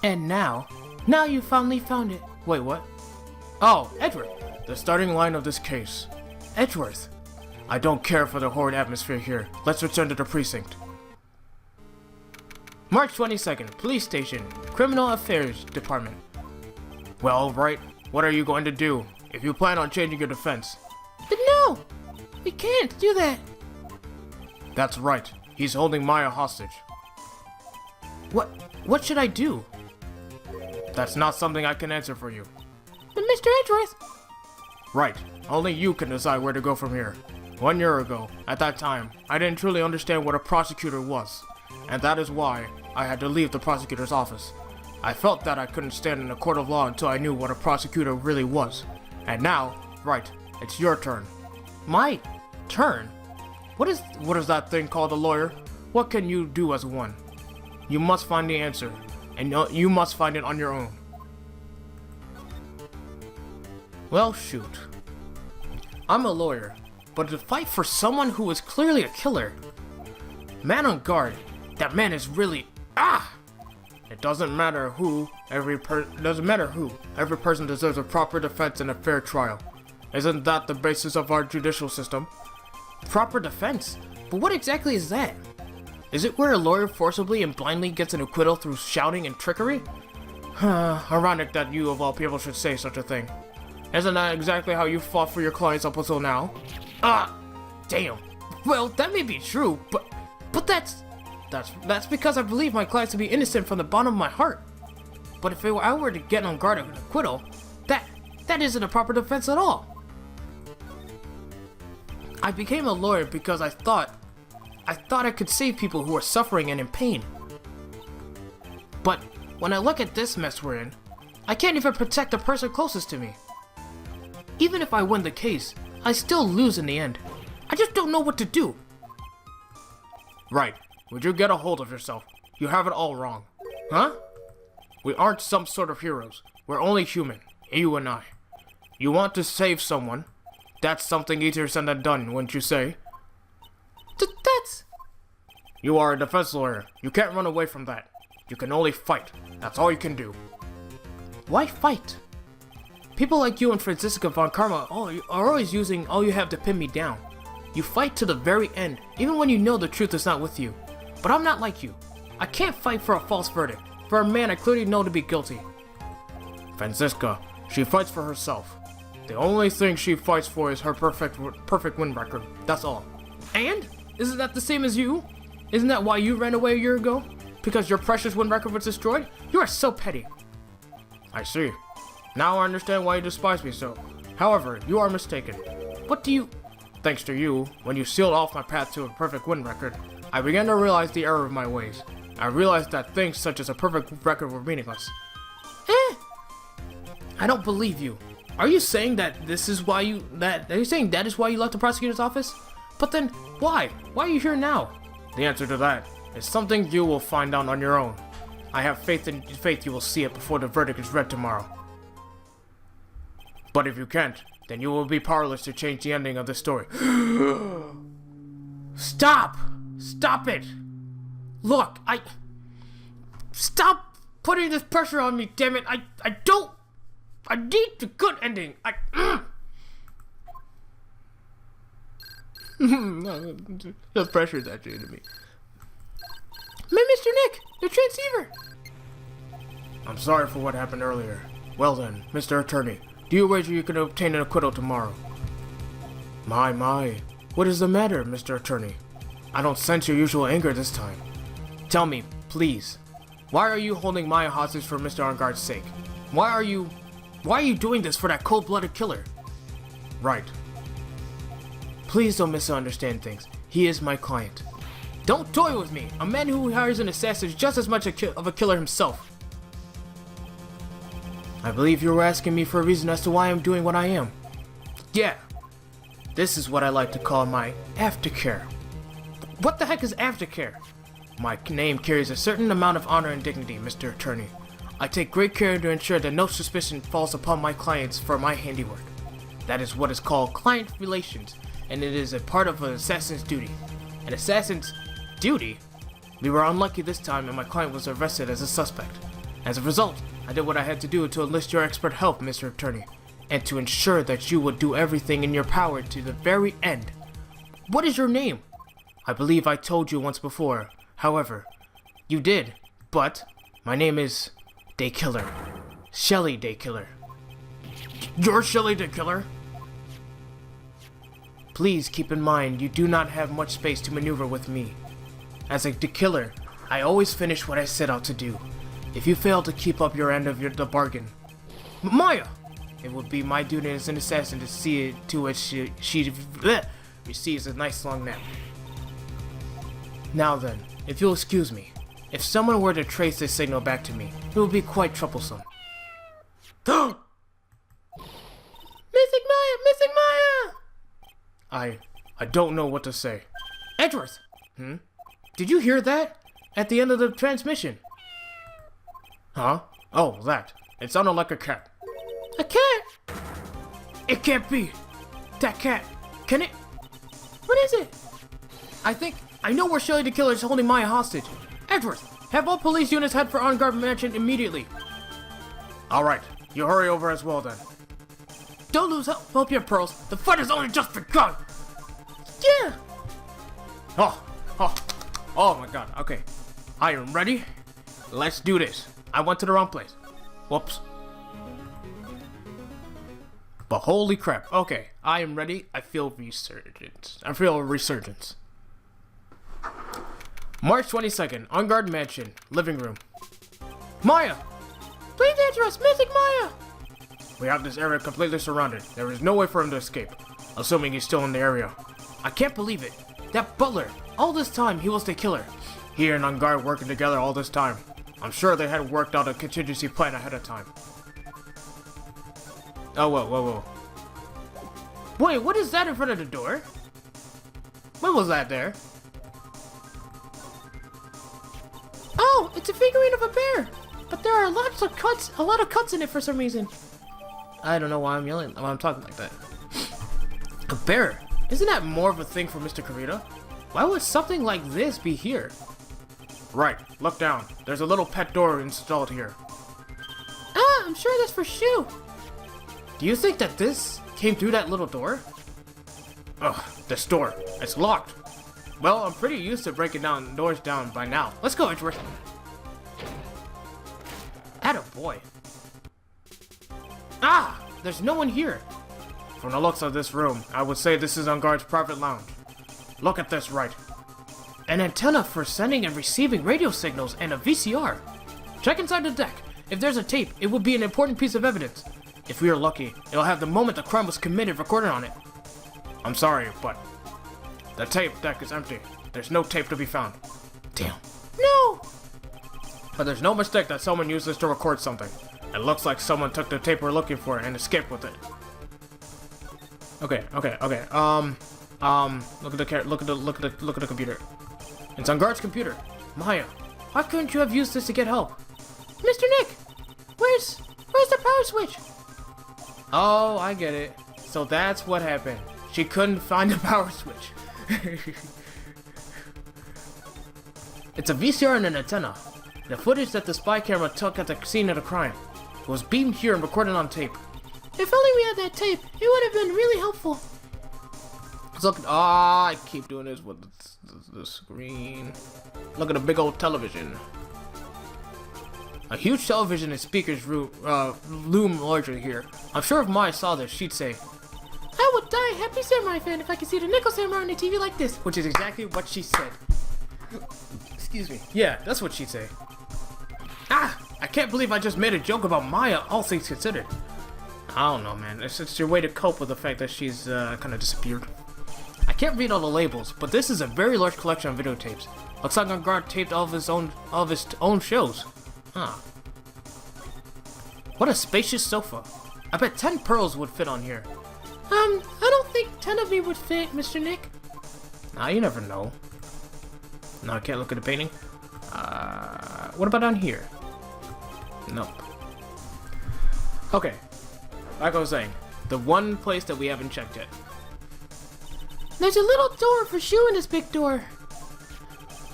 And now you finally found it. Wait, what? Oh, Edward. The starting line of this case. Edgeworth. I don't care for the horrid atmosphere here. Let's return to the precinct. March 22nd, Police Station, Criminal Affairs Department. Well, Wright, what are you going to do if you plan on changing your defense? But no! We can't do that! That's right. He's holding Maya hostage. What should I do? That's not something I can answer for you. But Mr. Edgeworth! Right. Only you can decide where to go from here. 1 year ago, at that time, I didn't truly understand what a prosecutor was. And that is why I had to leave the prosecutor's office. I felt that I couldn't stand in a court of law until I knew what a prosecutor really was. And now, Wright, it's your turn. My turn? What is that thing called a lawyer? What can you do as one? You must find the answer, and you must find it on your own. Well, shoot. I'm a lawyer, but to fight for someone who is clearly a killer. Man on guard. That man is really... It doesn't matter who. Every person deserves a proper defense and a fair trial. Isn't that the basis of our judicial system? Proper defense? But what exactly is that? Is it where a lawyer forcibly and blindly gets an acquittal through shouting and trickery? Ironic that you of all people should say such a thing. Isn't that exactly how you fought for your clients up until now? Damn. Well, that may be true, but that's because I believe my clients to be innocent from the bottom of my heart. But if I were to get on guard of an acquittal, that isn't a proper defense at all. I became a lawyer because I thought I could save people who are suffering and in pain. But when I look at this mess we're in, I can't even protect the person closest to me. Even if I win the case, I still lose in the end. I just don't know what to do. Right. Would you get a hold of yourself? You have it all wrong. Huh? We aren't some sort of heroes. We're only human. You and I. You want to save someone. That's something easier said than done, wouldn't you say? That's... You are a defense lawyer. You can't run away from that. You can only fight. That's all you can do. Why fight? People like you and Franziska von Karma are always using all you have to pin me down. You fight to the very end, even when you know the truth is not with you. But I'm not like you. I can't fight for a false verdict, for a man I clearly know to be guilty. Franziska, she fights for herself. The only thing she fights for is her perfect win record. That's all. And? Isn't that the same as you? Isn't that why you ran away a year ago? Because your precious win record was destroyed? You are so petty. I see. Now I understand why you despise me so. However, you are mistaken. What do you... Thanks to you, when you sealed off my path to a perfect win record, I began to realize the error of my ways. I realized that things such as a perfect record were meaningless. I don't believe you. Are you saying that are you saying that is why you left the prosecutor's office? But then, why? Why are you here now? The answer to that is something you will find out on your own. I have faith you will see it before the verdict is read tomorrow. But if you can't, then you will be powerless to change the ending of this story. Stop! Stop it! Look, Stop putting this pressure on me, damn it! I need the good ending! The pressure is actually to me. Mr. Nick, the transceiver! I'm sorry for what happened earlier. Well then, Mr. Attorney, do you wager you can obtain an acquittal tomorrow? My. What is the matter, Mr. Attorney? I don't sense your usual anger this time. Tell me, please. Why are you holding Maya hostage for Mr. Arngard's sake? Why are you doing this for that cold-blooded killer? Right. Please don't misunderstand things. He is my client. Don't toy with me. A man who hires an assassin is just as much of a killer himself. I believe you were asking me for a reason as to why I'm doing what I am. Yeah. This is what I like to call my aftercare. What the heck is aftercare? My name carries a certain amount of honor and dignity, Mr. Attorney. I take great care to ensure that no suspicion falls upon my clients for my handiwork. That is what is called client relations, and it is a part of an assassin's duty. An assassin's duty? We were unlucky this time and my client was arrested as a suspect. As a result, I did what I had to do to enlist your expert help, Mr. Attorney, and to ensure that you would do everything in your power to the very end. What is your name? I believe I told you once before. However, you did, but my name is Daykiller. Shelly Daykiller. You're Shelly Daykiller? Please keep in mind you do not have much space to maneuver with me. As a Daykiller, I always finish what I set out to do. If you fail to keep up your end of the bargain, Maya! it would be my duty as an assassin to see it to it she receives a nice long nap. Now then, if you'll excuse me, if someone were to trace this signal back to me, it would be quite troublesome. Missing Maya! Missing Maya! I don't know what to say. Edgeworth! Did you hear that? At the end of the transmission. Huh? Oh, that. It sounded like a cat. A cat? It can't be! That cat! Can it? What is it? I know where Shelly the Killer is holding Maya hostage. Edgeworth, have all police units head for On Guard Mansion immediately. Alright, you hurry over as well then. Don't lose hope here, Pearls. The fight has only just begun. Yeah! Oh my god, okay. I am ready. Let's do this. I went to the wrong place. Whoops. But holy crap. Okay, I am ready. I feel resurgence. March 22nd, On Guard Mansion, living room. Maya! Please answer us, missing Maya! We have this area completely surrounded. There is no way for him to escape, assuming he's still in the area. I can't believe it. That butler, all this time he was the killer. He and On Guard working together all this time. I'm sure they had worked out a contingency plan ahead of time. Oh, whoa. Wait, what is that in front of the door? When was that there? Oh, it's a figurine of a bear. But there are a lot of cuts in it for some reason. I don't know why I'm talking like that. A bear? Isn't that more of a thing for Mr. Karita? Why would something like this be here? Right, look down. There's a little pet door installed here. Ah, I'm sure that's for Shu. Do you think that this came through that little door? Ugh, this door. It's locked. Well, I'm pretty used to breaking doors down by now. Let's go, Edgeworth. Attaboy. Ah, there's no one here. From the looks of this room, I would say this is On Guard's private lounge. Look at this, Wright. An antenna for sending and receiving radio signals and a VCR. Check inside the deck. If there's a tape, it will be an important piece of evidence. If we are lucky, it'll have the moment the crime was committed recorded on it. I'm sorry, but the tape deck is empty. There's no tape to be found. Damn. No! But there's no mistake that someone used this to record something. It looks like someone took the tape we're looking for and escaped with it. Okay. Look at the computer. It's On Guard's computer. Maya, why couldn't you have used this to get help? Mr. Nick, where's the power switch? Oh, I get it. So that's what happened. She couldn't find the power switch. It's a VCR and an antenna. The footage that the spy camera took at the scene of the crime was beamed here and recorded on tape. If only we had that tape, it would have been really helpful. Look, I keep doing this with the screen. Look at a big old television. A huge television and speakers loom larger here. I'm sure if Maya saw this, she'd say, I would die happy samurai fan if I could see the Nickel Samurai on the TV like this. Which is exactly what she said. Excuse me. Yeah, that's what she'd say. Ah! I can't believe I just made a joke about Maya, all things considered. I don't know, man. It's just your way to cope with the fact that she's kind of disappeared. I can't read all the labels, but this is a very large collection of videotapes. Looks like On Guard taped all of his own shows. Huh. What a spacious sofa. I bet 10 pearls would fit on here. I don't think 10 of me would fit, Mr. Nick. Nah, you never know. No, I can't look at the painting. What about down here? Nope. Okay. Like I was saying, the one place that we haven't checked yet. There's a little door for Shu in this big door.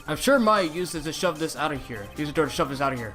I'm sure Maya used it to shove this out of here. Use the door to shove this out of here.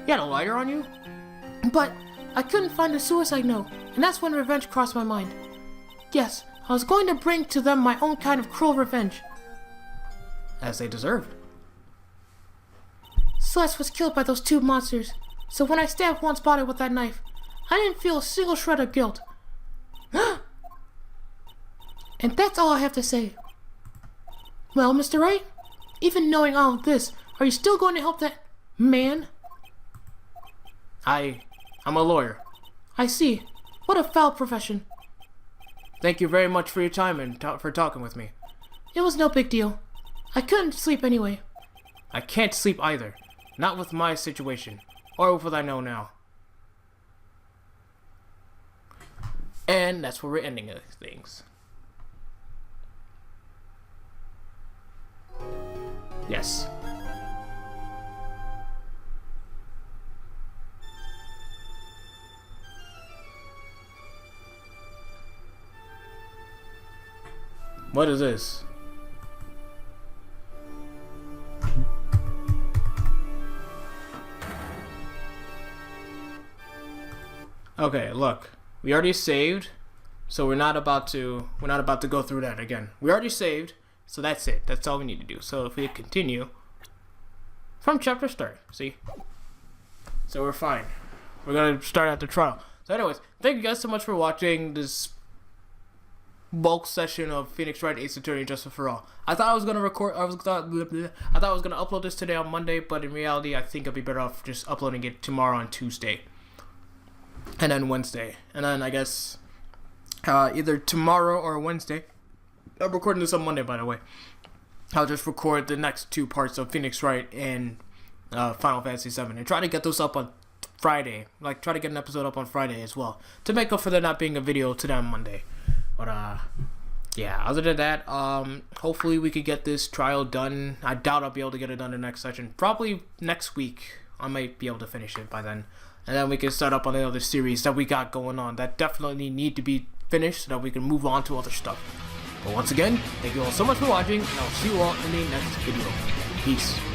You had a lighter on you? But I couldn't find a suicide note, and that's when revenge crossed my mind. Yes, I was going to bring to them my own kind of cruel revenge. As they deserved. Celeste was killed by those two monsters, so when I stabbed Juan's body with that knife, I didn't feel a single shred of guilt. And that's all I have to say. Well, Mr. Wright, even knowing all of this, are you still going to help that man? I'm a lawyer. I see. What a foul profession. Thank you very much for your time and for talking with me. It was no big deal. I couldn't sleep anyway. I can't sleep either. Not with my situation, or with what I know now. And that's where we're ending things. Yes. What is this? Okay, look. We already saved, so we're not about to go through that again. We already saved, so that's it. That's all we need to do. So if we continue from chapter start, see? So we're fine. We're gonna start at the trial. So anyways, thank you guys so much for watching this bulk session of Phoenix Wright Ace Attorney Justice for All. I thought I was gonna upload this today on Monday, but in reality I think I'd be better off just uploading it tomorrow on Tuesday. And then Wednesday. And then I guess either tomorrow or Wednesday. I'm recording this on Monday, by the way. I'll just record the next two parts of Phoenix Wright and Final Fantasy VII. And try to get those up on Friday. Like, try to get an episode up on Friday as well. To make up for there not being a video today on Monday. But, yeah. Other than that, hopefully we could get this trial done. I doubt I'll be able to get it done in the next session. Probably next week. I might be able to finish it by then. And then we can start up on the other series that we got going on that definitely need to be finished so that we can move on to other stuff. But once again, thank you all so much for watching, and I'll see you all in the next video. Peace.